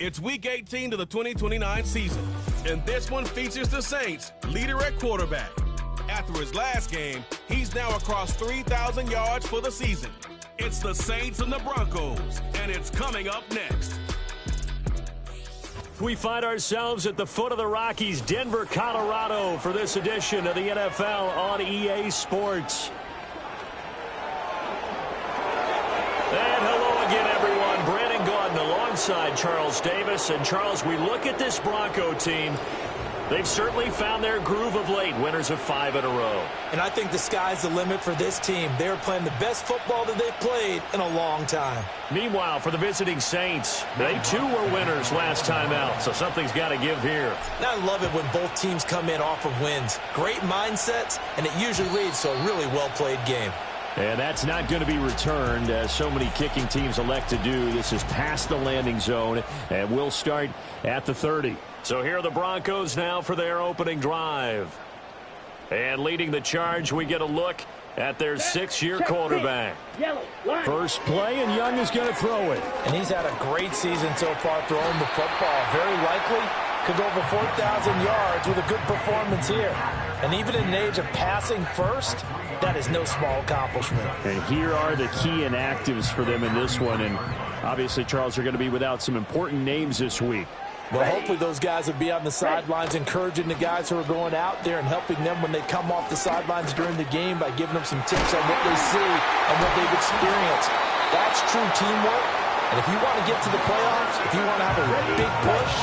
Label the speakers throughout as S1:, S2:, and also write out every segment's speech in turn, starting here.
S1: It's Week 18 to the 2029 season, and this one features the Saints, leader at quarterback. After his last game, he's now across 3,000 yards for the season. It's the Saints and the Broncos, and it's coming up next.
S2: We find ourselves at the foot of the Rockies, Denver, Colorado, for this edition of the NFL on EA Sports. And hello again, everyone. Brandon Gaudin alongside Charles Davis. And, Charles, we look at this Bronco team. They've certainly found their groove of late, winners of 5 in a row.
S3: And I think the sky's the limit for this team. They're playing the best football that they've played in a long time.
S2: Meanwhile, for the visiting Saints, they too were winners last time out, so something's got to give here.
S3: And I love it when both teams come in off of wins. Great mindsets, and it usually leads to a really well-played game.
S2: And that's not going to be returned, as so many kicking teams elect to do. This is past the landing zone, and we'll start at the 30. So here are the Broncos now for their opening drive. And leading the charge, we get a look at their 6-year quarterback. First play, and Young is going to throw it.
S3: And he's had a great season so far throwing the football. Very likely could go over 4,000 yards with a good performance here. And even in an age of passing first, that is no small accomplishment.
S2: And here are the key inactives for them in this one. And obviously, Charles, are going to be without some important names this week.
S3: Well, hopefully those guys will be on the sidelines encouraging the guys who are going out there and helping them when they come off the sidelines during the game by giving them some tips on what they see and what they've experienced. That's true teamwork. And if you want to get to the playoffs, if you want to have a big push,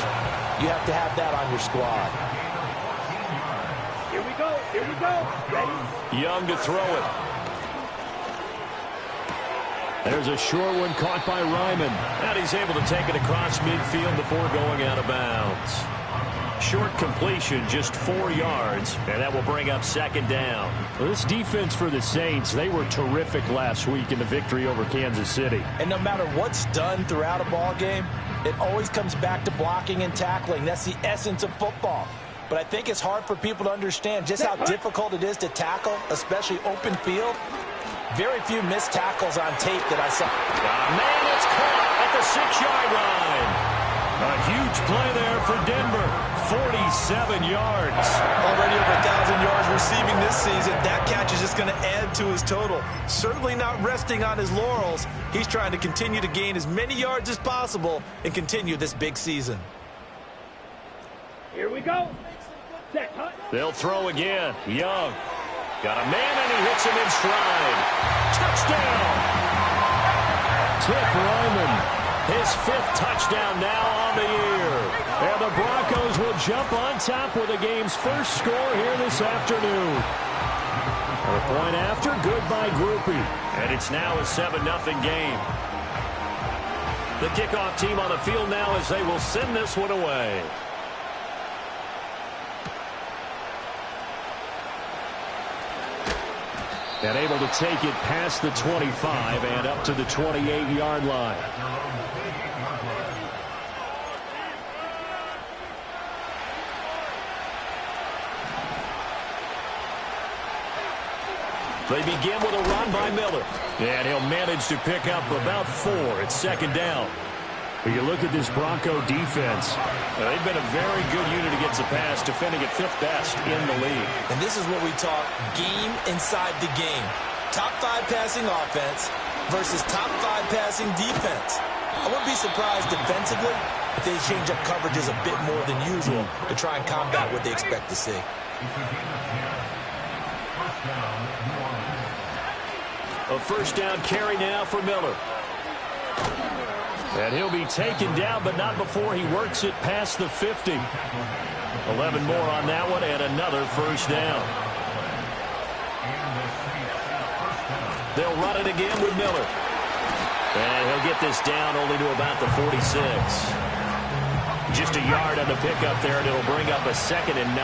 S3: you have to have that on your squad.
S4: Here we go. Here we go. Ready?
S2: Young to throw it. There's a short one caught by Ryman. And he's able to take it across midfield before going out of bounds. Short completion, just 4 yards, and that will bring up second down. Well, this defense for the Saints, they were terrific last week in the victory over Kansas City.
S3: And no matter what's done throughout a ball game, it always comes back to blocking and tackling. That's the essence of football. But I think it's hard for people to understand just how difficult it is to tackle, especially open field. Very few missed tackles on tape that I saw.
S2: Man, it's caught at the 6-yard line. A huge play there for Denver. 47 yards.
S3: Already over 1,000 yards receiving this season. That catch is just going to add to his total. Certainly not resting on his laurels. He's trying to continue to gain as many yards as possible and continue this big season.
S4: Here we go.
S2: They'll throw again. Young. Got a man, and he hits him in stride. Touchdown! Tip Ryman. His 5th touchdown now on the year. And the Broncos will jump on top with the game's first score here this afternoon. A point after, good by Groupie. And it's now a 7-0 game. The kickoff team on the field now as they will send this one away. And able to take it past the 25 and up to the 28-yard line. They begin with a run by Miller. And he'll manage to pick up about 4 at second down. When you look at this Bronco defense, they've been a very good unit against the pass, defending at 5th best in the league.
S3: And this is what we talk game inside the game. Top 5 passing offense versus top 5 passing defense. I wouldn't be surprised defensively if they change up coverages a bit more than usual to try and combat what they expect to see.
S2: A first down carry now for Miller. And he'll be taken down, but not before he works it past the 50. 11 more on that one, and another first down. They'll run it again with Miller. And he'll get this down only to about the 46. Just a yard on the pickup there, and it'll bring up a 2nd and 9.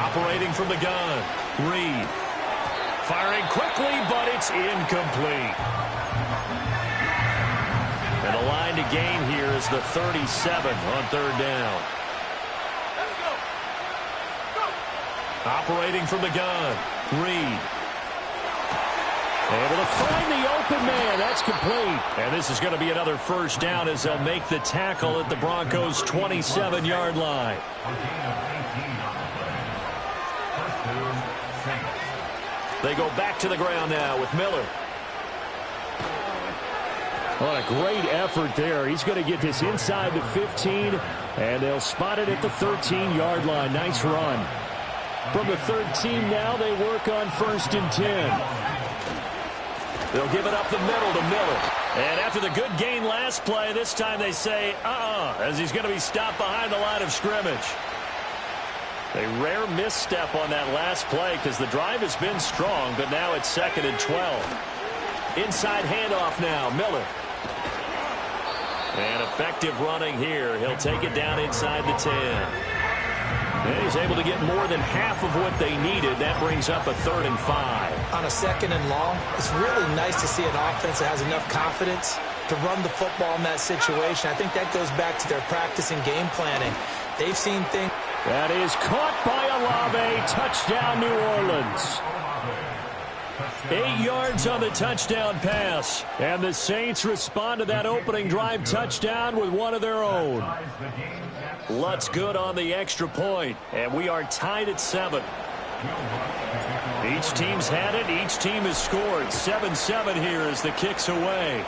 S2: Operating from the gun, Reed. Firing quickly, but it's incomplete. And the line to gain here is the 37 on 3rd down.
S4: Let's go. Go.
S2: Operating from the gun, Reed. Able to find the open man. That's complete. And this is going to be another first down as they'll make the tackle at the Broncos' 27-yard line. They go back to the ground now with Miller. What a great effort there. He's going to get this inside the 15, and they'll spot it at the 13-yard line. Nice run. From the 13 now, they work on 1st and 10. They'll give it up the middle to Miller. And after the good gain last play, this time they say, as he's going to be stopped behind the line of scrimmage. A rare misstep on that last play because the drive has been strong, but now it's 2nd and 12. Inside handoff now, Miller. And effective running here. He'll take it down inside the 10. And he's able to get more than half of what they needed. That brings up a 3rd and 5.
S3: On a 2nd and long, it's really nice to see an offense that has enough confidence to run the football in that situation. I think that goes back to their practice and game planning. They've seen things.
S2: That is caught by Olave. Touchdown, New Orleans. 8 yards on the touchdown pass. And the Saints respond to that opening drive touchdown with one of their own. Lutz good on the extra point, and we are tied at 7. Each team's had it. Each team has scored. 7-7 here as the kick's away.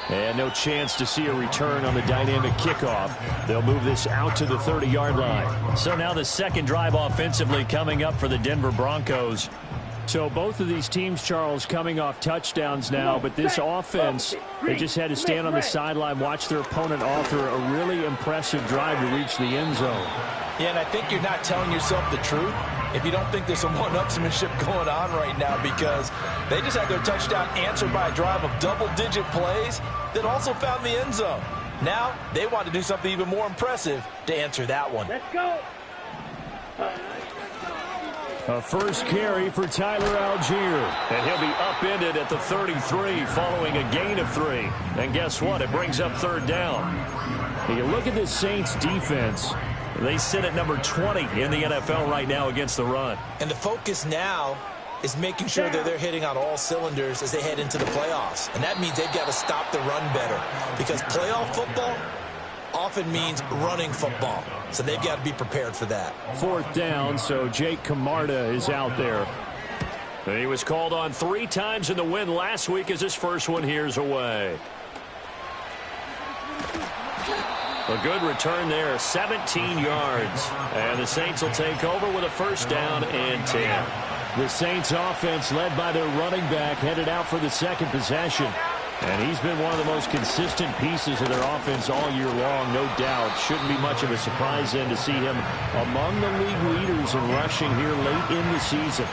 S2: And no chance to see a return on the dynamic kickoff. They'll move this out to the 30-yard line. So now the second drive offensively coming up for the Denver Broncos. So both of these teams, Charles, coming off touchdowns now, but this offense, they just had to stand on the sideline, watch their opponent author a really impressive drive to reach the end zone.
S3: Yeah, and I think you're not telling yourself the truth if you don't think there's some one-upsmanship going on right now, because they just had their touchdown answered by a drive of double-digit plays that also found the end zone. Now they want to do something even more impressive to answer that one.
S4: Let's go.
S2: A first carry for Tyler Algier. And he'll be upended at the 33 following a gain of 3. And guess what? It brings up 3rd down. Now you look at this Saints defense. They sit at number 20 in the NFL right now against the run.
S3: And the focus now is making sure that they're hitting on all cylinders as they head into the playoffs. And that means they've got to stop the run better, because playoff football often means running football. So they've got to be prepared for that.
S2: 4th down, so Jake Camarda is out there. And he was called on 3 times in the win last week as his first one here's away. A good return there, 17 yards. And the Saints will take over with a 1st down and 10. The Saints offense led by their running back headed out for the 2nd possession. And he's been one of the most consistent pieces of their offense all year long, no doubt. Shouldn't be much of a surprise then to see him among the league leaders in rushing here late in the season.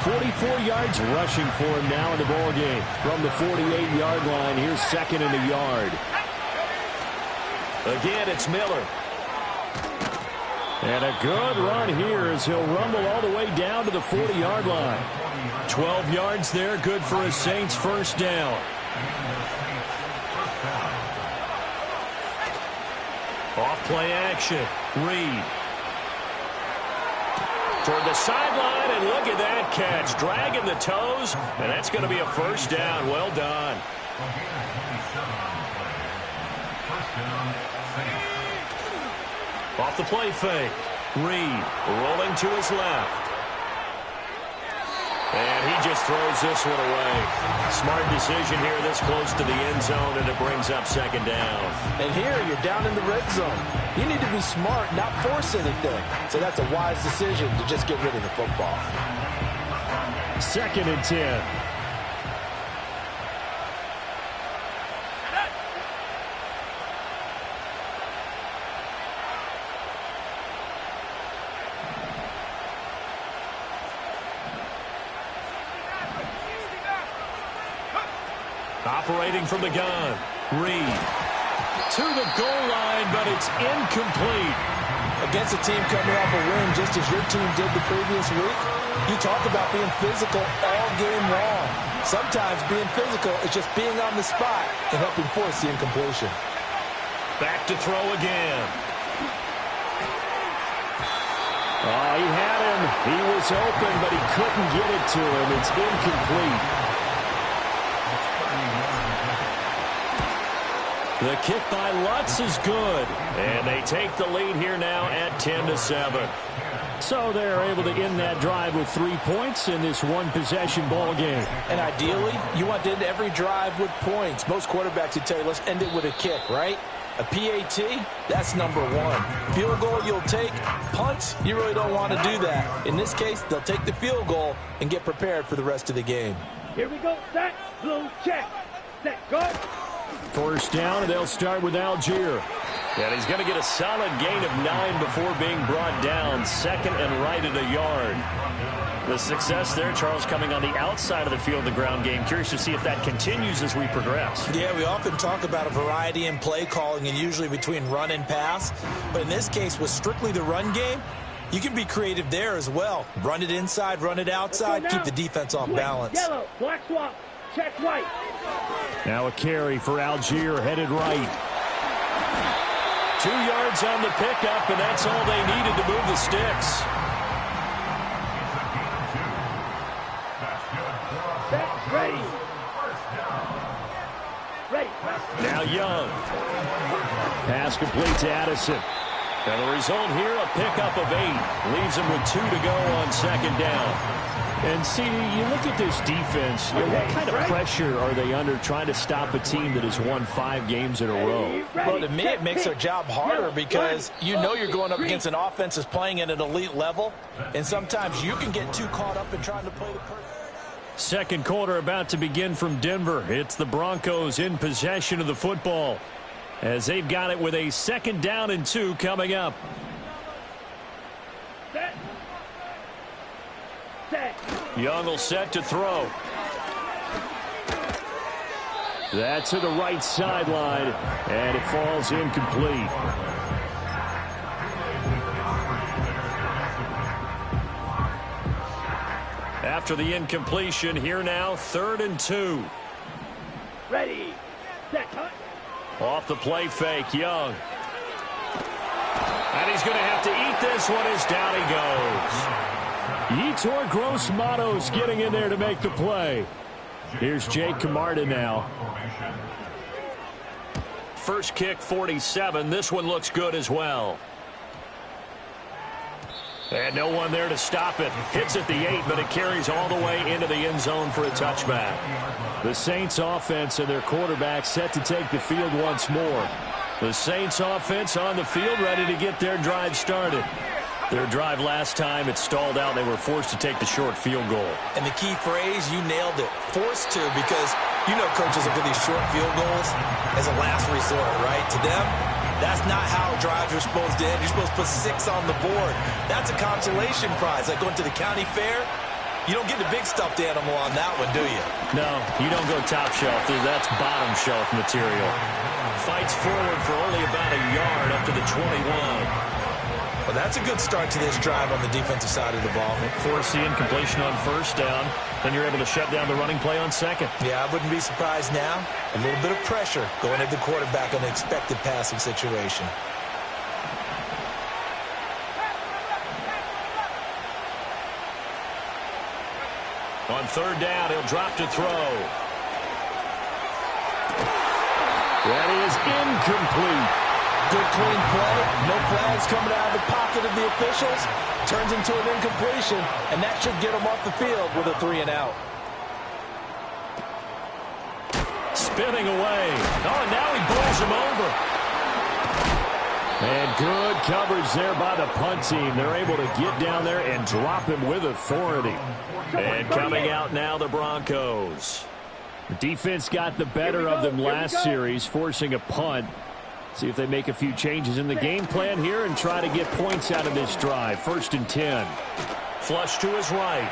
S2: 44 yards rushing for him now in the ballgame. From the 48-yard line, here's 2nd and a yard. Again, it's Miller. And a good run here as he'll rumble all the way down to the 40-yard line. 12 yards there, good for a Saints 1st down. Off play action. Reed. Toward the sideline, and look at that catch. Dragging the toes, and that's going to be a 1st down. Well done. Off the play fake. Reed rolling to his left. And he just throws this one away. Smart decision here this close to the end zone, and it brings up 2nd down.
S3: And here you're down in the red zone. You need to be smart, not force anything. So that's a wise decision to just get rid of the football.
S2: 2nd and 10. Operating from the gun. Reed to the goal line, but it's incomplete.
S3: Against a team coming off a win just as your team did the previous week, you talk about being physical all game long. Sometimes being physical is just being on the spot and helping force the incompletion.
S2: Back to throw again. Oh, he had him. He was open, but he couldn't get it to him. It's incomplete. The kick by Lutz is good. And they take the lead here now at 10-7. So they're able to end that drive with 3 points in this one-possession ball game.
S3: And ideally, you want to end every drive with points. Most quarterbacks would tell you, let's end it with a kick, right? A PAT, that's number one. Field goal you'll take. Punts, you really don't want to do that. In this case, they'll take the field goal and get prepared for the rest of the game.
S4: Here we go. Set. Blue check. Set. Go.
S2: First down, and they'll start with Algier. And he's going to get a solid gain of 9 before being brought down. Second and right at a yard. The success there, Charles, coming on the outside of the field, the ground game. Curious to see if that continues as we progress.
S3: Yeah, we often talk about a variety in play calling and usually between run and pass. But in this case, with strictly the run game, you can be creative there as well. Run it inside, run it outside, keep the defense off balance.
S4: Yellow, black swap, check white.
S2: Now a carry for Algier, headed right. 2 yards on the pickup, and that's all they needed to move the sticks.
S4: Set, ready. Ready.
S2: Now Young. Pass complete to Addison. And the result here, a pickup of 8. Leaves him with 2 to go on second down. And see, you look at this defense, what kind of pressure are they under trying to stop a team that has won 5 games in a row?
S3: Well, to me, it makes their job harder because you know you're going up against an offense that's playing at an elite level, and sometimes you can get too caught up in trying to play the person.
S2: Second quarter about to begin from Denver. It's the Broncos in possession of the football as they've got it with a 2nd down and 2 coming up.
S4: Set. Set.
S2: Young will set to throw. That's to the right sideline, and it falls incomplete. After the incompletion, here now, 3rd and 2.
S4: Ready. Set. Cut.
S2: Off the play fake, Young. And he's going to have to eat this one as down he goes. Yetur Gross-Matos getting in there to make the play. Here's Jake Camarda now. First kick, 47. This one looks good as well. And no one there to stop it. Hits at the 8, but it carries all the way into the end zone for a touchback. The Saints offense and their quarterback set to take the field once more. The Saints offense on the field ready to get their drive started. Their drive last time, it stalled out. They were forced to take the short field goal.
S3: And the key phrase, you nailed it. Forced to, because you know coaches look at these short field goals as a last resort, right? To them, that's not how drives are supposed to end. You're supposed to put 6 on the board. That's a consolation prize. Like going to the county fair, you don't get the big stuffed animal on that one, do you?
S2: No, you don't go top shelf. That's bottom shelf material. Fights forward for only about a yard up to the 21.
S3: Well, that's a good start to this drive on the defensive side of the ball.
S2: Force the incompletion on first down. Then you're able to shut down the running play on second.
S3: Yeah, I wouldn't be surprised now. A little bit of pressure going at the quarterback in an expected passing situation.
S2: On third down, he'll drop to throw. That is incomplete.
S3: Good clean play. No flags coming out of the pocket of the officials. Turns into an incompletion, and that should get him off the field with a 3 and out.
S2: Spinning away. Oh, and now he bowls him over. And good coverage there by the punt team. They're able to get down there and drop him with authority. And coming out now, the Broncos. The defense got the better of them last series, forcing a punt. See if they make a few changes in the game plan here and try to get points out of this drive. 1st and 10. Flush to his right.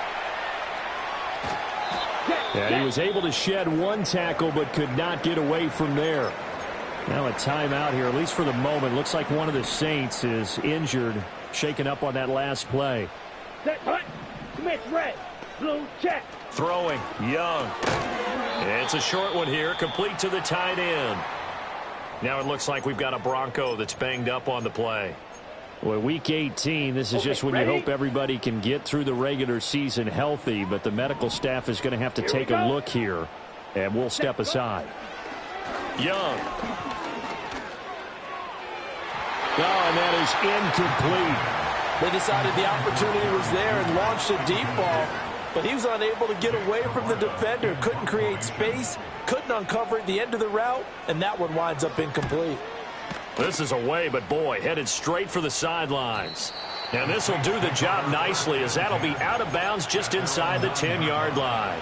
S2: And he was able to shed 1 tackle but could not get away from there. Now a timeout here, at least for the moment. Looks like one of the Saints is injured, shaken up on that last play.
S4: Set. Cut. Smith red. Blue check.
S2: Throwing. Young. It's a short one here, complete to the tight end. Now it looks like we've got a Bronco that's banged up on the play. Well, Week 18, this is just when you hope everybody can get through the regular season healthy, but the medical staff is going to have to take a look here, and we'll step aside. Young. Oh, and that is incomplete.
S3: They decided the opportunity was there and launched a deep ball, but he was unable to get away from the defender. Couldn't create space, couldn't uncover at the end of the route, and that one winds up incomplete.
S2: This is away, but boy, headed straight for the sidelines. Now this will do the job nicely, as that'll be out of bounds just inside the 10-yard line.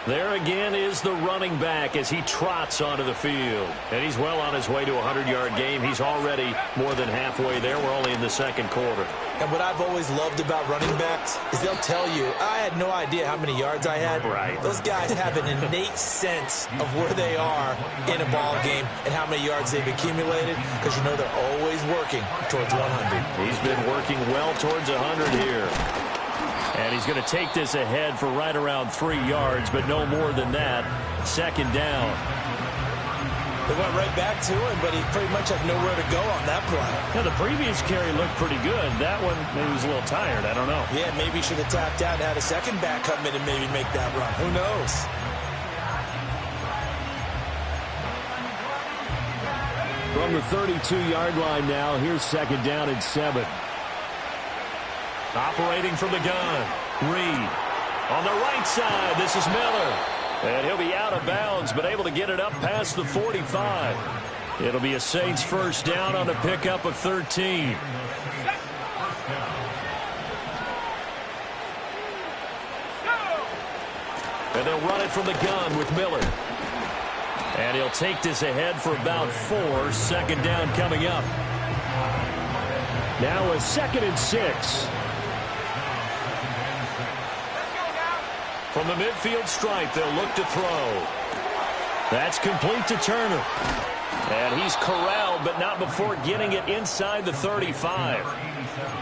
S2: There again is the running back as he trots onto the field. And he's well on his way to a 100-yard game. He's already more than halfway there. We're only in the second quarter.
S3: And what I've always loved about running backs is they'll tell you, I had no idea how many yards I had.
S2: Right.
S3: Those guys have an innate sense of where they are in a ball game and how many yards they've accumulated, because you know they're always working towards 100.
S2: He's been working well towards 100 here. And he's going to take this ahead for right around 3 yards, but no more than that. Second down.
S3: They went right back to him, but he pretty much had nowhere to go on that play.
S2: Yeah, the previous carry looked pretty good. That one, maybe he was a little tired. I don't know.
S3: Yeah, maybe he should have tapped out and had a second back come in and maybe make that run. Who knows?
S2: From the 32-yard line now, here's second down and 7. Operating from the gun, Reed. On the right side, this is Miller. And he'll be out of bounds, but able to get it up past the 45. It'll be a Saints first down on a pickup of 13. And they'll run it from the gun with Miller. And he'll take this ahead for about 4. Second down coming up. Now a 2nd and 6. From the midfield stripe, they'll look to throw. That's complete to Turner. And he's corralled, but not before getting it inside the 35.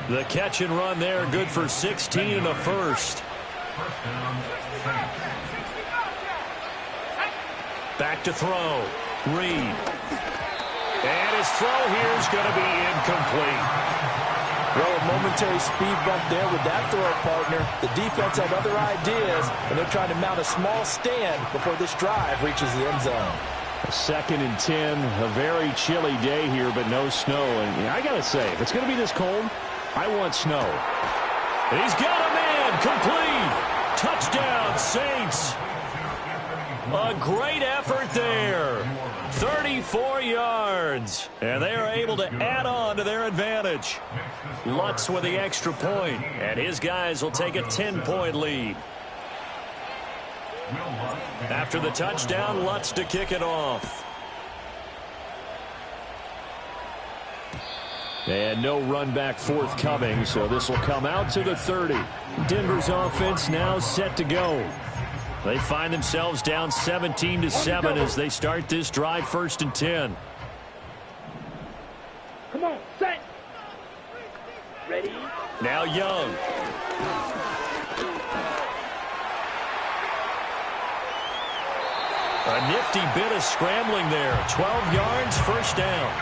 S2: The catch and run there, good for 16 and a first. Back to throw. Reed. And his throw here is going to be incomplete.
S3: Well, a momentary speed bump there with that throw partner. The defense had other ideas, and they're trying to mount a small stand before this drive reaches the end zone.
S2: 2nd and 10, a very chilly day here, but no snow. And I got to say, if it's going to be this cold, I want snow. And he's got a man, complete. Touchdown, Saints. A great effort there. 34 yards. And they are able to add on to their advantage. Lutz with the extra point, and his guys will take a 10-point lead. After the touchdown, Lutz to kick it off. And no run back forthcoming, so this will come out to the 30. Denver's offense now set to go. They find themselves down 17-7 as they start this drive, 1st and 10.
S4: Come on, set. Ready?
S2: Now Young. A nifty bit of scrambling there. 12 yards, first down.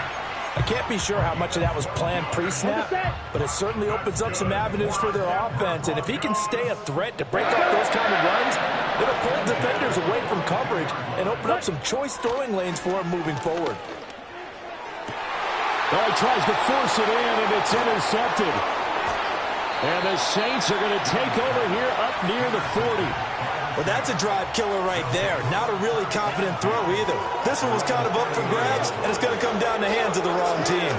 S3: I can't be sure how much of that was planned pre-snap, but it certainly opens up some avenues for their offense. And if he can stay a threat to break up those kind of runs, it'll pull defenders away from coverage and open up some choice throwing lanes for him moving forward.
S2: Oh, he tries to force it in, and it's intercepted. And the Saints are going to take over here up near the 40.
S3: Well, that's a drive killer right there. Not a really confident throw either. This one was kind of up for grabs, and it's going to come down the hands of the wrong team.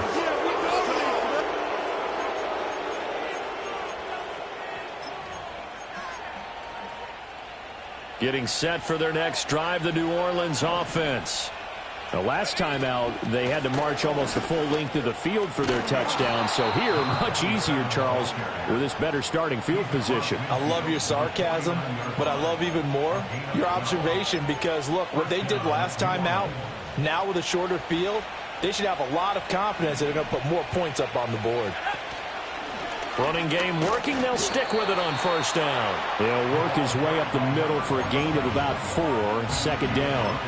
S2: Getting set for their next drive, the New Orleans offense. The last time out, they had to march almost the full length of the field for their touchdown. So here, much easier, Charles, with this better starting field position.
S3: I love your sarcasm, but I love even more your observation, because, look, what they did last time out, now with a shorter field, they should have a lot of confidence that they're going to put more points up on the board.
S2: Running game working. They'll stick with it on first down. They'll work his way up the middle for a gain of about 4. Second down.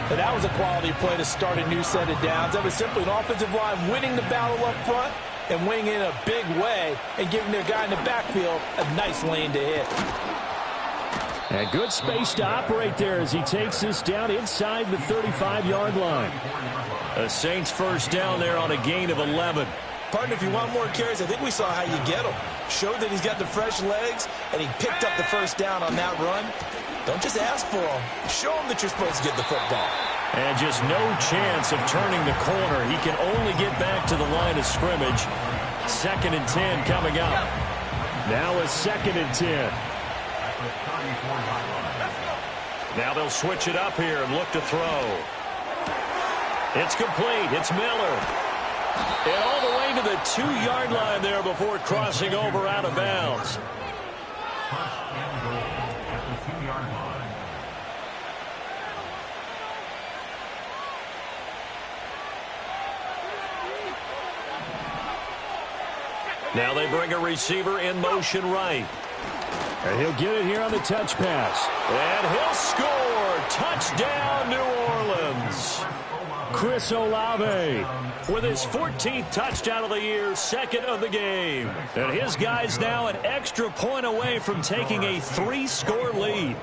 S3: And that was a quality play to start a new set of downs. That was simply an offensive line winning the battle up front and weighing in a big way and giving their guy in the backfield a nice lane to hit.
S2: And good space to operate there as he takes this down inside the 35-yard line. The Saints first down there on a gain of 11.
S3: Partner, if you want more carries, I think we saw how you get him. Showed that he's got the fresh legs, and he picked up the first down on that run. Don't just ask for him. Show him that you're supposed to get the football.
S2: And just no chance of turning the corner. He can only get back to the line of scrimmage. 2nd and 10 coming up. Now a 2nd and 10. Now they'll switch it up here and look to throw. It's complete. It's Miller. And all the way to the 2-yard line there before crossing over out of bounds. Now they bring a receiver in motion right. And he'll get it here on the touch pass. And he'll score. Touchdown, New Orleans. Chris Olave with his 14th touchdown of the year, 2nd of the game. And his guys now an extra point away from taking a 3-score lead.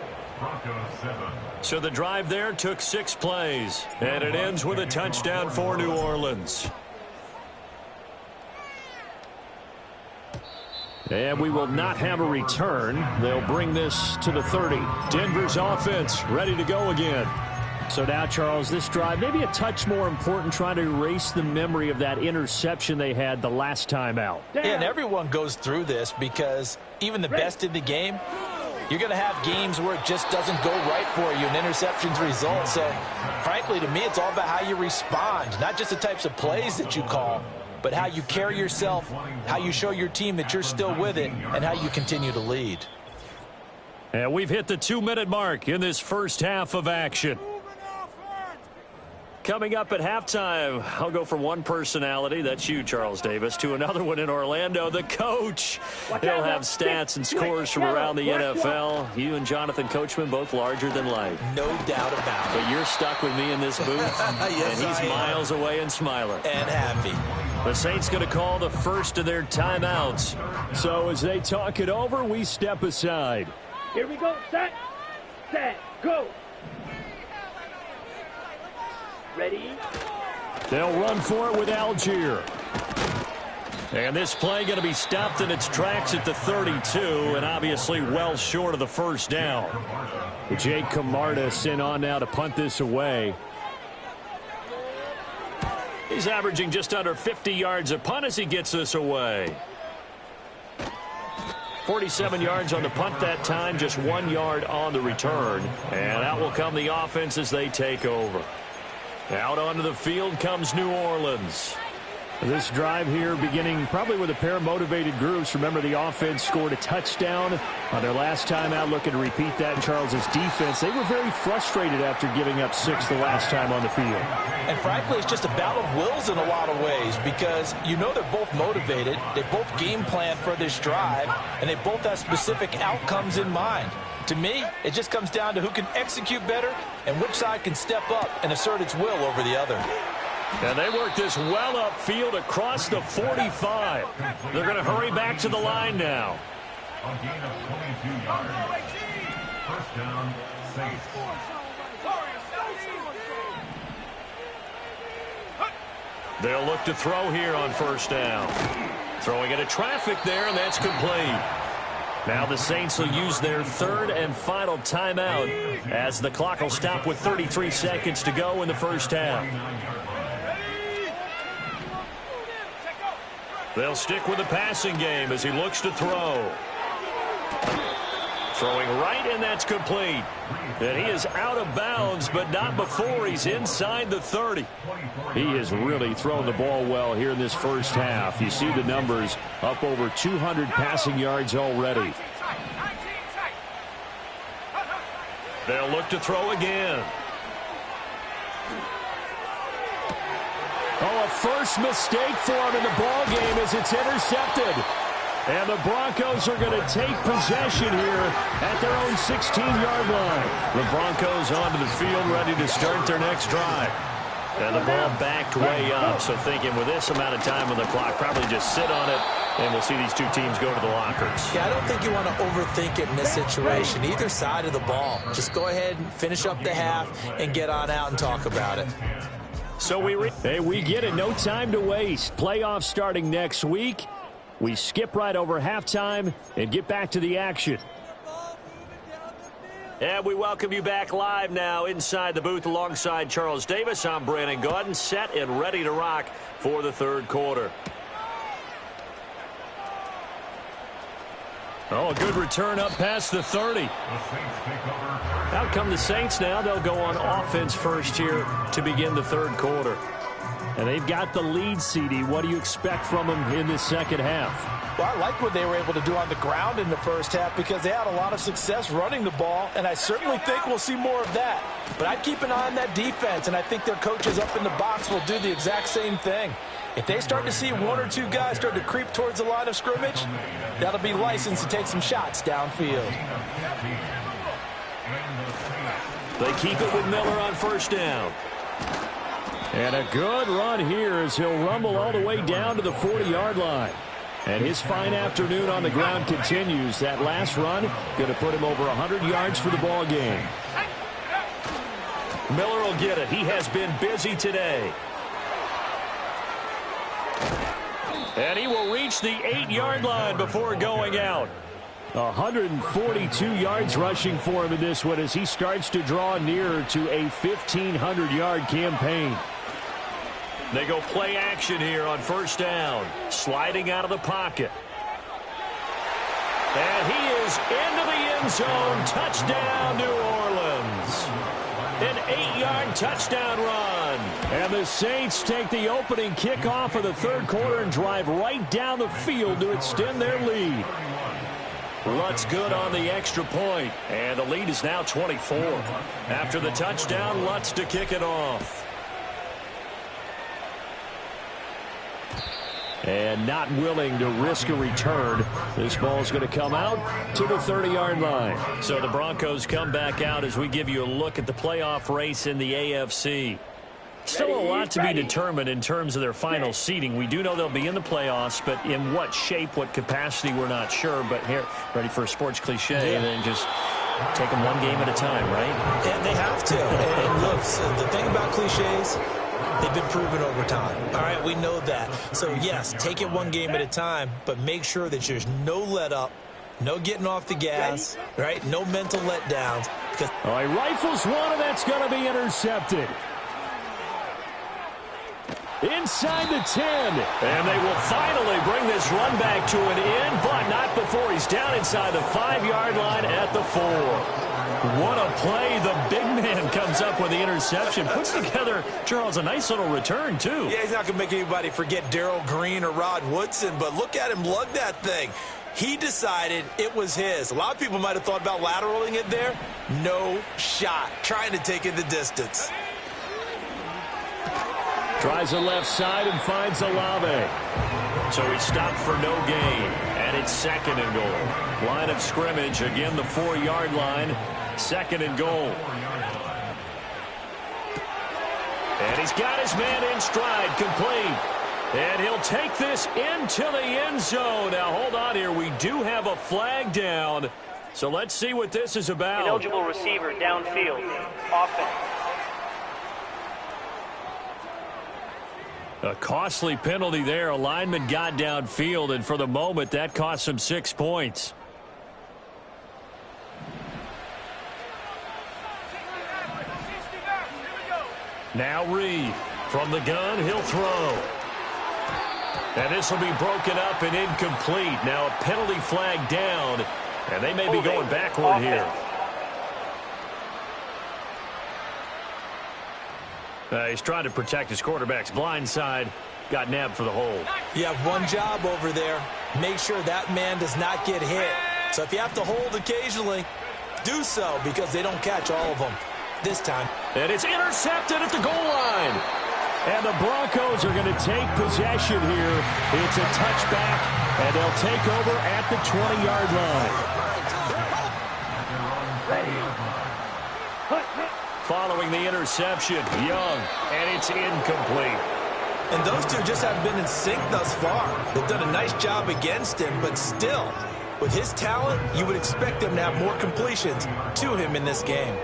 S2: So the drive there took 6 plays. And it ends with a touchdown for New Orleans. And we will not have a return. They'll bring this to the 30. Denver's offense ready to go again. So now, Charles, this drive maybe a touch more important, trying to erase the memory of that interception they had the last time out.
S3: Yeah, and everyone goes through this because even the best in the game, you're going to have games where it just doesn't go right for you and interceptions result. So, frankly, to me, it's all about how you respond, not just the types of plays that you call, but how you carry yourself, how you show your team that you're still with it, and how you continue to lead.
S2: And we've hit the 2-minute mark in this first half of action. Coming up at halftime, I'll go from one personality, that's you, Charles Davis, to another one in Orlando, the coach. He'll have stats and scores from around the NFL. You and Jonathan Coachman, both larger than life.
S3: No doubt about it.
S2: But you're stuck with me in this booth,
S3: yes,
S2: and he's miles away and smiling.
S3: And happy.
S2: The Saints going to call the first of their timeouts. So as they talk it over, we step aside.
S4: Here we go. Set, go. Ready?
S2: They'll run for it with Algier. And this play going to be stopped in its tracks at the 32, and obviously well short of the first down. Jake Camarda sent on now to punt this away. He's averaging just under 50 yards a punt as he gets this away. 47 yards on the punt that time, just 1 yard on the return. And out will come the offense as they take over. Out onto the field comes New Orleans. This drive here beginning probably with a pair of motivated groups. Remember, the offense scored a touchdown on their last time out. Looking to repeat that in Charles's defense. They were very frustrated after giving up 6 the last time on the field.
S3: And frankly, it's just a battle of wills in a lot of ways because you know they're both motivated. They both game plan for this drive, and they both have specific outcomes in mind. To me, it just comes down to who can execute better and which side can step up and assert its will over the other.
S2: And they work this well upfield across the 45. They're going to hurry back to the line now.
S5: A gain of 22 yards. First down, Saints.
S2: They'll look to throw here on first down. Throwing into traffic there, and that's complete. Now the Saints will use their third and final timeout as the clock will stop with 33 seconds to go in the first half. They'll stick with the passing game as he looks to throw. Throwing right, and that's complete. And he is out of bounds, but not before he's inside the 30. He has really thrown the ball well here in this first half. You see the numbers, up over 200 passing yards already. They'll look to throw again. Oh, a first mistake for him in the ball game as it's intercepted. And the Broncos are going to take possession here at their own 16-yard line. The Broncos onto the field ready to start their next drive. And the ball backed way up, so thinking with this amount of time on the clock, probably just sit on it, and we'll see these two teams go to the lockers.
S3: Yeah, I don't think you want to overthink it in this situation, either side of the ball. Just go ahead and finish up the half and get on out and talk about it.
S2: So we get it. No time to waste. Playoffs starting next week. We skip right over halftime and get back to the action. And we welcome you back live now inside the booth alongside Charles Davis. I'm Brandon Gaudin, set and ready to rock for the third quarter. Oh, a good return up past the 30. Out come the Saints now. They'll go on offense first here to begin the third quarter. And they've got the lead, CD. What do you expect from them in the second half?
S3: Well, I like what they were able to do on the ground in the first half because they had a lot of success running the ball, and I certainly think we'll see more of that. But I'd keep an eye on that defense, and I think their coaches up in the box will do the exact same thing. If they start to see one or two guys start to creep towards the line of scrimmage, that'll be licensed to take some shots downfield.
S2: They keep it with Miller on first down. And a good run here as he'll rumble all the way down to the 40-yard line. And his fine afternoon on the ground continues. That last run going to put him over 100 yards for the ball game. Miller will get it. He has been busy today. And he will reach the 8-yard line before going out. 142 yards rushing for him in this one as he starts to draw nearer to a 1,500-yard campaign. They go play action here on first down. Sliding out of the pocket. And he is into the end zone. Touchdown, New Orleans. An 8-yard touchdown run. And the Saints take the opening kickoff of the third quarter and drive right down the field to extend their lead. Lutz good on the extra point. And the lead is now 24. After the touchdown, Lutz to kick it off. And not willing to risk a return. This ball's going to come out to the 30-yard line. So the Broncos come back out as we give you a look at the playoff race in the AFC. Still a lot to be determined in terms of their final seeding. We do know they'll be in the playoffs, but in what shape, what capacity, we're not sure. But here, ready for a sports cliche, and then just take them one game at a time, right?
S3: And they have to. And look, the thing about cliches, they've been proven over time. All right, we know that. So, yes, take it one game at a time, but make sure that there's no let-up, no getting off the gas, right? No mental letdowns.
S2: All right, rifles one, and that's going to be intercepted. Inside the 10. And they will finally bring this run back to an end, but not before he's down inside the 5-yard line at the 4. What a play. The big man comes up with the interception. Puts together, Charles, a nice little return, too.
S3: Yeah, he's not going to make anybody forget Darrell Green or Rod Woodson, but look at him lug that thing. He decided it was his. A lot of people might have thought about lateraling it there. No shot. Trying to take it the distance.
S2: Tries the left side and finds Olave. So he stopped for no gain. And it's second and goal. Line of scrimmage, again the 4-yard line. Second and goal. And he's got his man in stride, complete. And he'll take this into the end zone. Now, hold on here. We do have a flag down. So let's see what this is about.
S6: Ineligible receiver downfield. Offense.
S2: A costly penalty there. A lineman got downfield, and for the moment, that cost him 6 points. Now Reed from the gun. He'll throw. And this will be broken up and incomplete. Now a penalty flag down, and they may be going backward here. He's trying to protect his quarterback's blind side. Got nabbed for the hold.
S3: You have one job over there. Make sure that man does not get hit. So if you have to hold occasionally, do so, because they don't catch all of them this time.
S2: And it's intercepted at the goal line. And the Broncos are going to take possession here. It's a touchback, and they'll take over at the 20-yard line. Following the interception. Young, and it's incomplete.
S3: And those two just haven't been in sync thus far. They've done a nice job against him, but still, with his talent, you would expect them to have more completions to him in this game.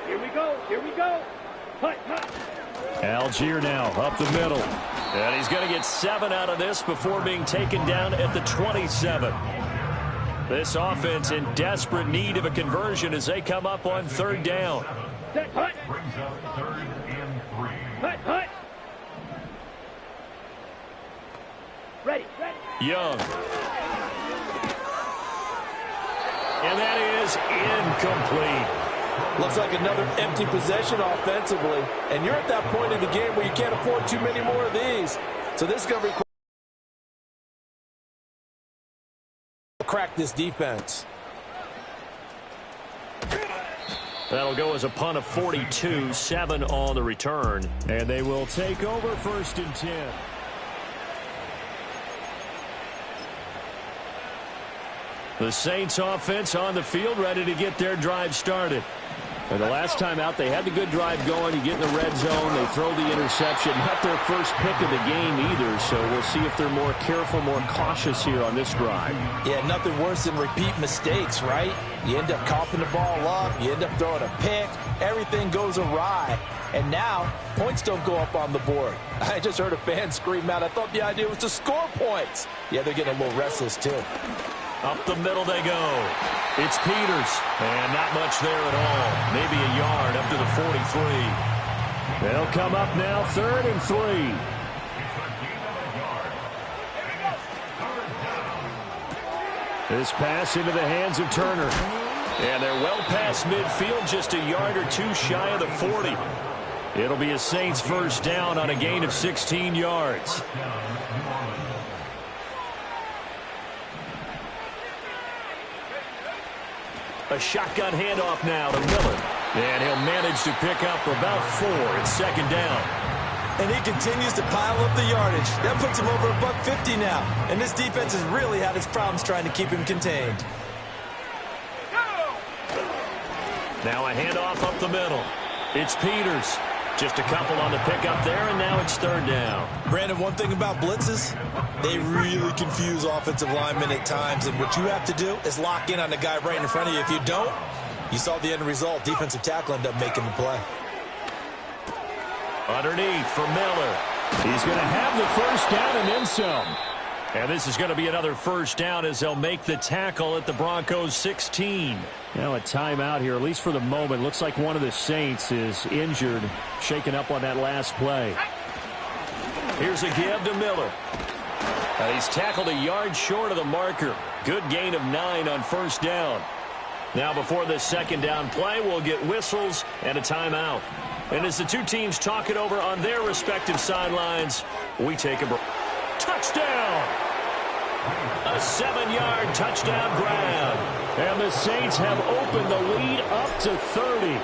S4: Here we go. Here we go. Hut, hut.
S2: Algier now up the middle. And he's going to get 7 out of this before being taken down at the 27. This offense in desperate need of a conversion as they come up on 3rd down.
S4: Set, hut.
S5: Brings up 3rd and 3.
S4: Hut, hut. Ready, ready.
S2: Young. And that is incomplete.
S3: Looks like another empty possession offensively. And you're at that point in the game where you can't afford too many more of these. So this is going to require crack this defense.
S2: That'll go as a punt of 42, 7 on the return. And they will take over 1st and 10. The Saints offense on the field ready to get their drive started. And the last time out, they had the good drive going. You get in the red zone, they throw the interception. Not their first pick of the game either, so we'll see if they're more careful, more cautious here on this drive.
S3: Yeah, nothing worse than repeat mistakes, right? You end up coughing the ball up, you end up throwing a pick, everything goes awry. And now, points don't go up on the board. I just heard a fan scream out, I thought the idea was to score points. Yeah, they're getting a little restless too.
S2: Up the middle they go. It's Peters. And not much there at all. Maybe a yard up to the 43. They'll come up now 3rd and 3. This pass into the hands of Turner. And they're well past midfield, just a yard or 2 shy of the 40. It'll be a Saints 1st down on a gain of 16 yards. A shotgun handoff now to Miller. And he'll manage to pick up about 4. It's 2nd down.
S3: And he continues to pile up the yardage. That puts him over $150 now. And this defense has really had its problems trying to keep him contained.
S2: Now a handoff up the middle. It's Peters. Just a couple on the pickup there, and now it's 3rd down.
S3: Brandon, one thing about blitzes, they really confuse offensive linemen at times, and what you have to do is lock in on the guy right in front of you. If you don't, you saw the end result. Defensive tackle ended up making the play.
S2: Underneath for Miller. He's going to have the 1st down and then some. And this is going to be another 1st down as they'll make the tackle at the Broncos 16. Now a timeout here, at least for the moment. Looks like one of the Saints is injured, shaken up on that last play. Here's a give to Miller. And he's tackled a yard short of the marker. Good gain of 9 on 1st down. Now before this 2nd down play, we'll get whistles and a timeout. And as the two teams talk it over on their respective sidelines, we take a break. Touchdown! A 7-yard touchdown grab. And the Saints have opened the lead up to 30.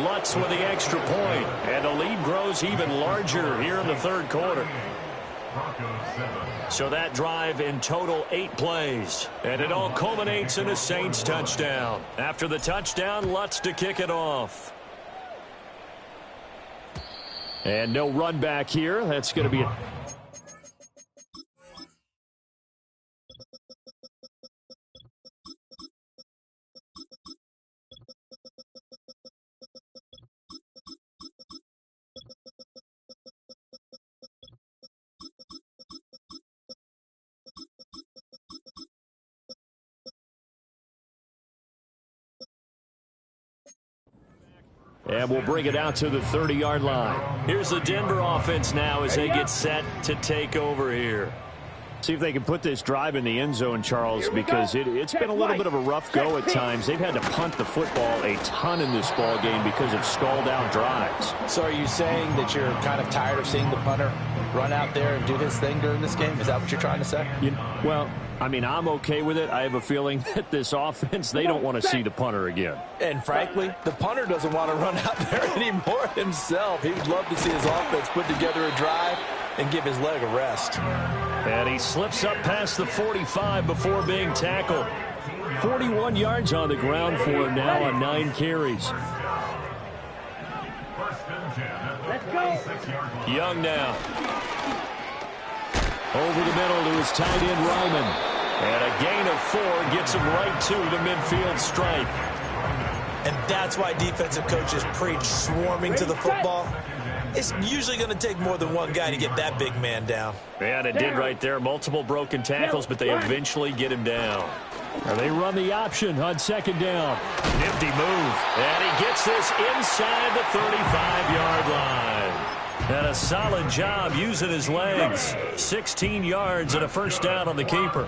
S2: Lutz with the extra point. And the lead grows even larger here in the 3rd quarter. So that drive in total 8 plays. And it all culminates in a Saints touchdown. After the touchdown, Lutz to kick it off. And no run back here. That's going to be a... And we'll bring it out to the 30-yard line. Here's the Denver offense now as they get set to take over here. See if they can put this drive in the end zone, Charles, because it's been a little bit of a rough go at times. They've had to punt the football a ton in this ball game because of stalled-out drives.
S3: So are you saying that you're kind of tired of seeing the punter run out there and do his thing during this game? Is that what you're trying to say?
S2: Well, I mean, I'm okay with it. I have a feeling that this offense, they don't want to see the punter again.
S3: And frankly, the punter doesn't want to run out there anymore himself. He would love to see his offense put together a drive and give his leg a rest.
S2: And he slips up past the 45 before being tackled. 41 yards on the ground for him now on 9 carries.
S4: Let's go.
S2: Young now. Over the middle to his tight end, Ryman. And a gain of 4 gets him right to the midfield stripe.
S3: And that's why defensive coaches preach swarming to the football. It's usually going to take more than one guy to get that big man down.
S2: And it did right there. Multiple broken tackles, but they eventually get him down. Now they run the option on second down. Nifty move. And he gets this inside the 35-yard line. And a solid job using his legs. 16 yards and a first down on the keeper.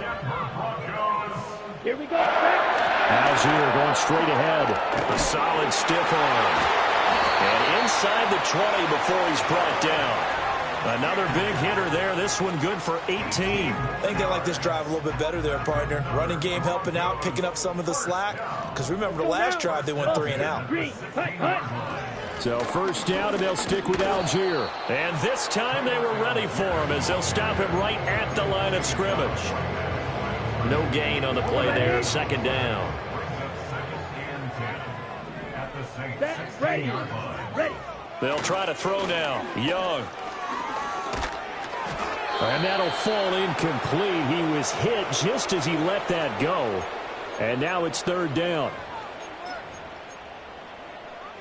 S4: Here we go.
S2: Algier going straight ahead. A solid stiff arm. And inside the 20 before he's brought down. Another big hitter there. This one good for 18.
S3: I think they like this drive a little bit better there, partner. Running game helping out, picking up some of the slack. Because remember the last drive, they went 3 and out.
S2: So first down, and they'll stick with Algier. And this time they were ready for him as they'll stop him right at the line of scrimmage. No gain on the play there. Second down.
S4: Ready.
S2: They'll try to throw now. Young. And that'll fall incomplete. He was hit just as he let that go. And now it's third down.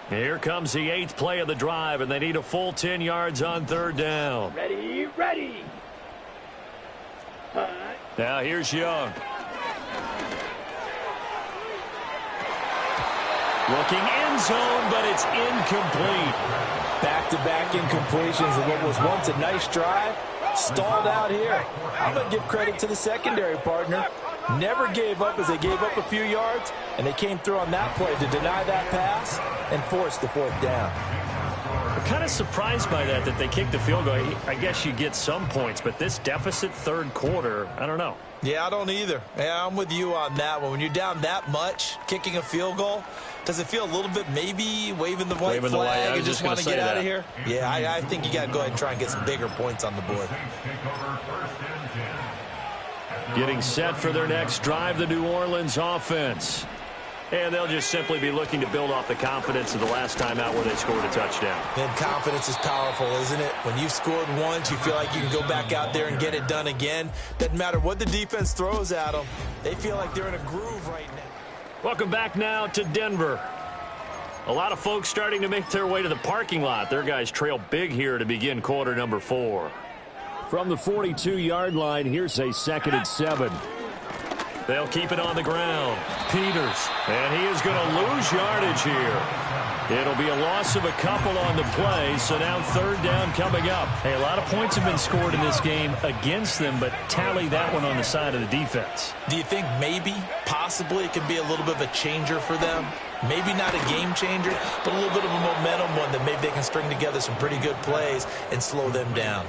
S2: Here comes the 8th play of the drive, and they need a full 10 yards on third down.
S4: Ready.
S2: Now here's Young. Looking end zone, but it's incomplete.
S3: Back-to-back incompletions of what was once a nice drive. Stalled out here. I'm going to give credit to the secondary, partner. Never gave up as they gave up a few yards, and they came through on that play to deny that pass and force the 4th down.
S2: I'm kind of surprised by that they kicked the field goal. I guess you get some points, but this deficit third quarter, I don't know.
S3: Yeah, I don't either. Yeah, I'm with you on that one. When you're down that much, kicking a field goal, does it feel a little bit maybe waving the white flag and just want to get out of here? Yeah, I think you got to go ahead and try and get some bigger points on the board.
S2: Getting set for their next drive, the New Orleans offense. And they'll just simply be looking to build off the confidence of the last time out where they scored a touchdown.
S3: And confidence is powerful, isn't it? When you've scored once, you feel like you can go back out there and get it done again. Doesn't matter what the defense throws at them. They feel like they're in a groove right now.
S2: Welcome back now to Denver. A lot of folks starting to make their way to the parking lot. Their guys trail big here to begin quarter number 4. From the 42-yard line, here's a 2nd and 7. They'll keep it on the ground. Peters, and he is going to lose yardage here. It'll be a loss of a couple on the play, so now third down coming up. Hey, a lot of points have been scored in this game against them, but tally that one on the side of the defense.
S3: Do you think maybe, possibly, it could be a little bit of a changer for them? Maybe not a game changer, but a little bit of a momentum one that maybe they can string together some pretty good plays and slow them down.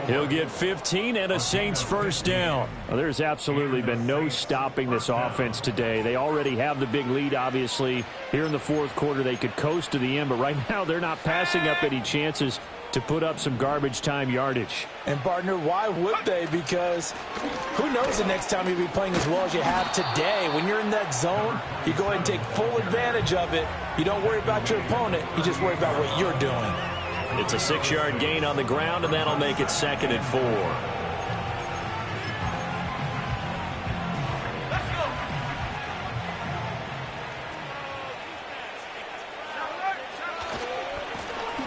S2: He'll get 15 and a Saints first down. Well, there's absolutely been no stopping this offense today. They already have the big lead, obviously. Here in the fourth quarter, they could coast to the end, but right now they're not passing up any chances to put up some garbage time yardage.
S3: And, partner, why would they? Because who knows the next time you'll be playing as well as you have today. When you're in that zone, you go ahead and take full advantage of it. You don't worry about your opponent. You just worry about what you're doing.
S2: It's a 6-yard gain on the ground, and that'll make it 2nd and 4.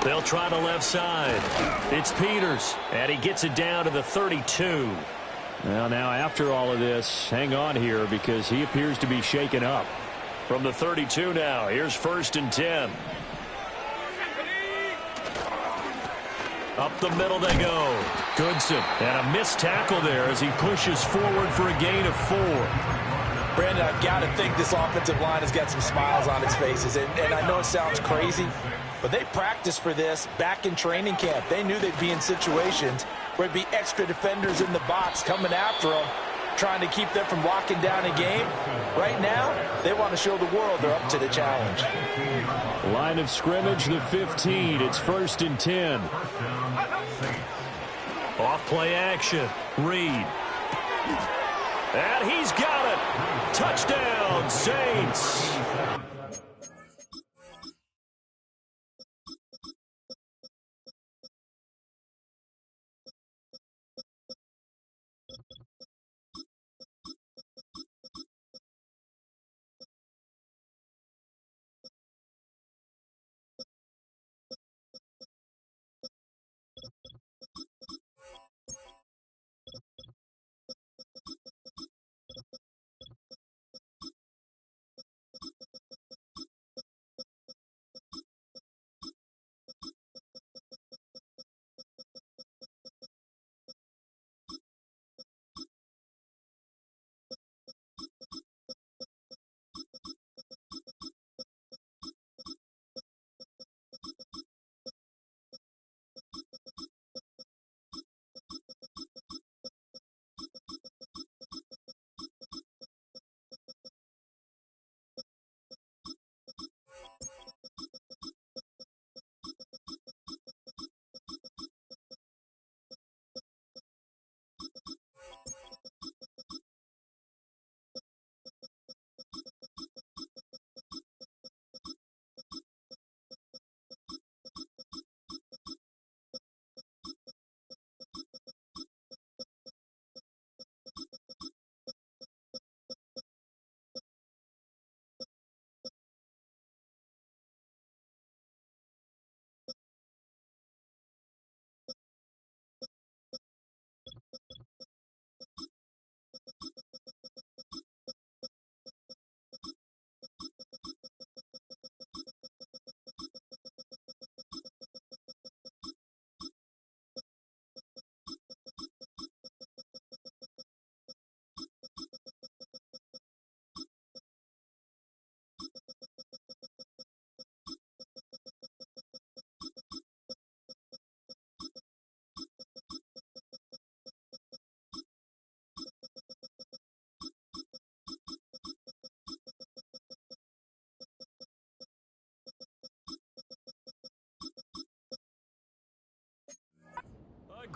S2: They'll try the left side. It's Peters, and he gets it down to the 32. Well, now after all of this, hang on here because he appears to be shaken up. From the 32 now, here's 1st and 10. Up the middle they go. Goodson, and a missed tackle there as he pushes forward for a gain of 4.
S3: Brandon, I've got to think this offensive line has got some smiles on its faces. And I know it sounds crazy, but they practiced for this back in training camp. They knew they'd be in situations where there'd be extra defenders in the box coming after them, trying to keep them from locking down a game. Right now, they want to show the world they're up to the challenge.
S2: Line of scrimmage, the 15. It's 1st and 10. Off play action. Reed. And he's got it. Touchdown, Saints.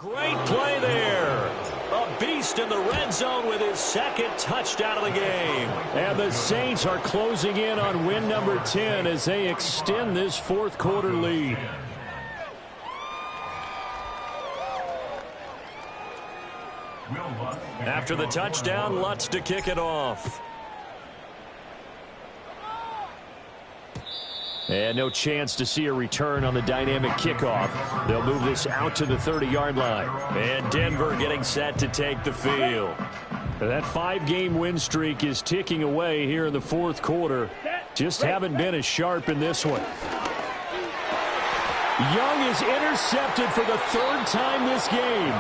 S2: Great play there. A beast in the red zone with his second touchdown of the game. And the Saints are closing in on win number 10 as they extend this fourth quarter lead. After the touchdown, Lutz to kick it off. And no chance to see a return on the dynamic kickoff. They'll move this out to the 30-yard line. And Denver getting set to take the field. That 5-game win streak is ticking away here in the fourth quarter. Just haven't been as sharp in this one. Young is intercepted for the third time this game.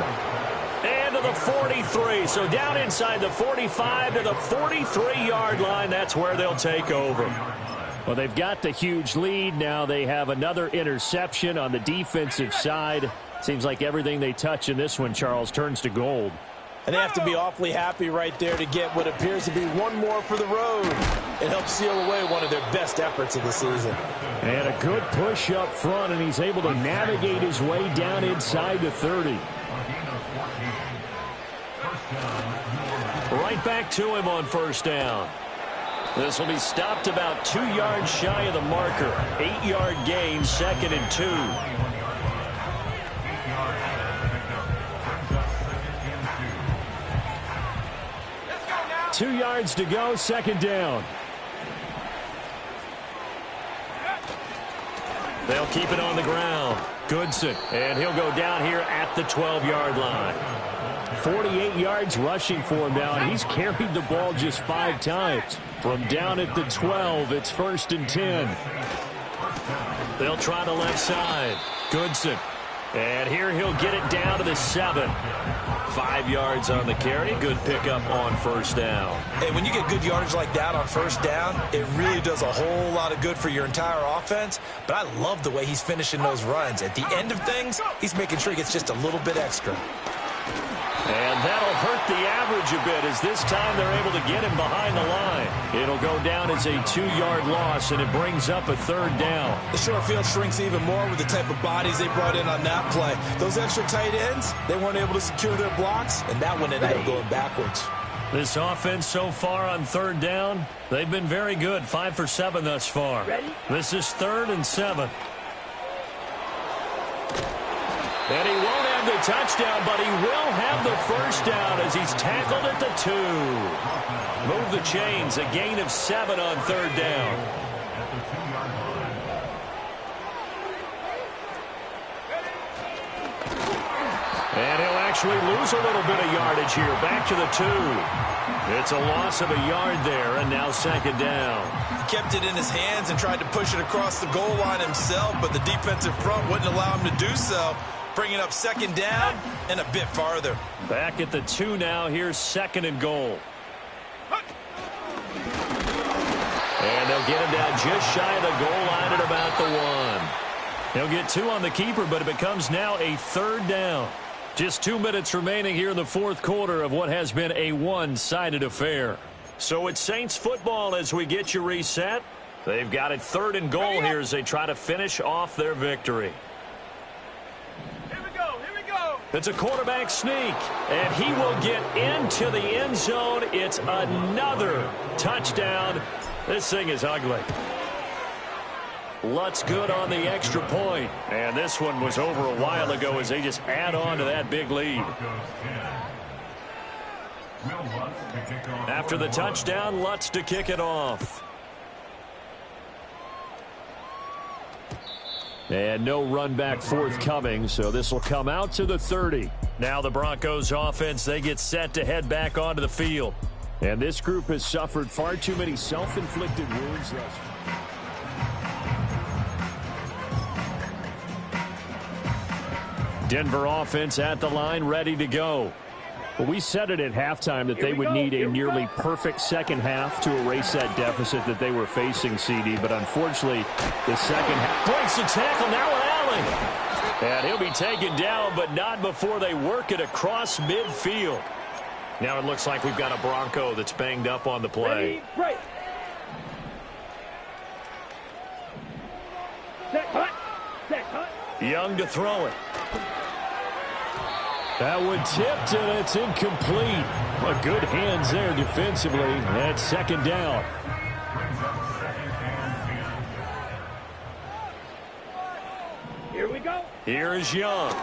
S2: And to the 43. So down inside the 45 to the 43-yard line. That's where they'll take over. Well, they've got the huge lead. Now they have another interception on the defensive side. Seems like everything they touch in this one, Charles, turns to gold.
S3: And they have to be awfully happy right there to get what appears to be one more for the road. It helps seal away one of their best efforts of the season.
S2: And a good push up front, and he's able to navigate his way down inside the 30. Right back to him on first down. This will be stopped about 2 yards shy of the marker. 8-yard gain, 2nd and 2. 2 yards to go, 2nd down. They'll keep it on the ground. Goodson, and he'll go down here at the 12-yard line. 48 yards rushing for him now, and he's carried the ball just 5 times. From down at the 12, it's 1st and 10. They'll try the left side. Goodson. And here he'll get it down to the 7. 5 yards on the carry. Good pickup on first down.
S3: Hey, when you get good yardage like that on first down, it really does a whole lot of good for your entire offense. But I love the way he's finishing those runs. At the end of things, he's making sure he gets just a little bit extra.
S2: And that'll hurt the average a bit as this time they're able to get him behind the line. It'll go down as a 2-yard loss, and it brings up a 3rd down.
S3: The short field shrinks even more with the type of bodies they brought in on that play. Those extra tight ends, they weren't able to secure their blocks, and that one ended up going backwards.
S2: This offense so far on 3rd down, they've been very good. 5 for 7 thus far. This is 3rd and 7. And he won't have the touchdown, but he will have the first down as he's tackled at the 2. Move the chains, a gain of 7 on 3rd down. And he'll actually lose a little bit of yardage here. Back to the 2. It's a loss of a yard there, and now 2nd down.
S3: He kept it in his hands and tried to push it across the goal line himself, but the defensive front wouldn't allow him to do so. Bringing up 2nd down and a bit farther.
S2: Back at the 2 now. Here's 2nd and goal. And they'll get him down just shy of the goal line at about the 1. He'll get 2 on the keeper, but it becomes now a 3rd down. Just 2 minutes remaining here in the fourth quarter of what has been a one-sided affair. So it's Saints football as we get you reset. They've got it 3rd and goal here as they try to finish off their victory. It's a quarterback sneak, and he will get into the end zone. It's another touchdown. This thing is ugly. Lutz good on the extra point. And this one was over a while ago as they just add on to that big lead. After the touchdown, Lutz to kick it off. And no run back forthcoming, so this will come out to the 30. Now the Broncos offense, they get set to head back onto the field. And this group has suffered far too many self-inflicted wounds thus far. Denver offense at the line, ready to go. Well, we said it at halftime that they would need a nearly perfect second half to erase that deficit that they were facing, CD. But unfortunately, the second half breaks the tackle. Now Allen. And he'll be taken down, but not before they work it across midfield. Now it looks like we've got a Bronco that's banged up on the play.
S4: Right. Set, cut.
S2: Young to throw it. That one tipped, and it's incomplete. Well, good hands there defensively. That's second down.
S4: Here we go.
S2: Here's Young.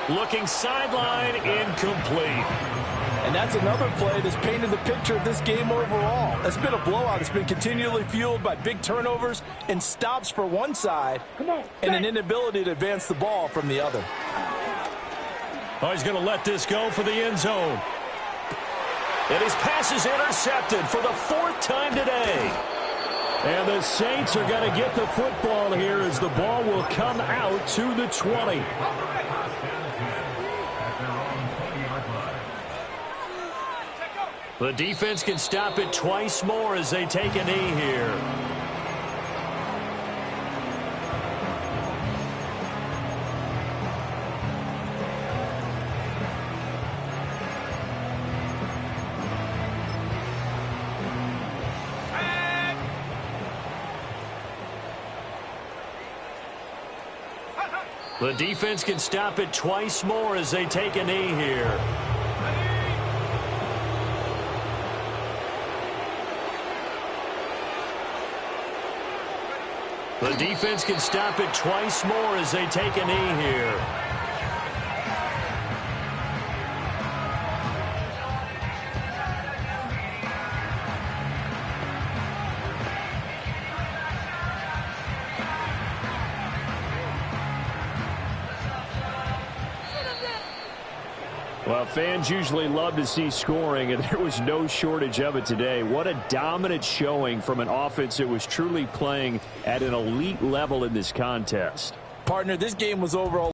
S2: Looking sideline, incomplete.
S3: And that's another play that's painted the picture of this game overall. It's been a blowout. It's been continually fueled by big turnovers and stops for one side and an inability to advance the ball from the other.
S2: Oh, he's going to let this go for the end zone. And his pass is intercepted for the fourth time today. And the Saints are going to get the football here as the ball will come out to the 20. The defense can stop it twice more as they take a knee here. The defense can stop it twice more as they take a knee here. The defense can stop it twice more as they take a knee here. Well, fans usually love to see scoring, and there was no shortage of it today. What a dominant showing from an offense that was truly playing at an elite level in this contest.
S3: Partner, this game was overall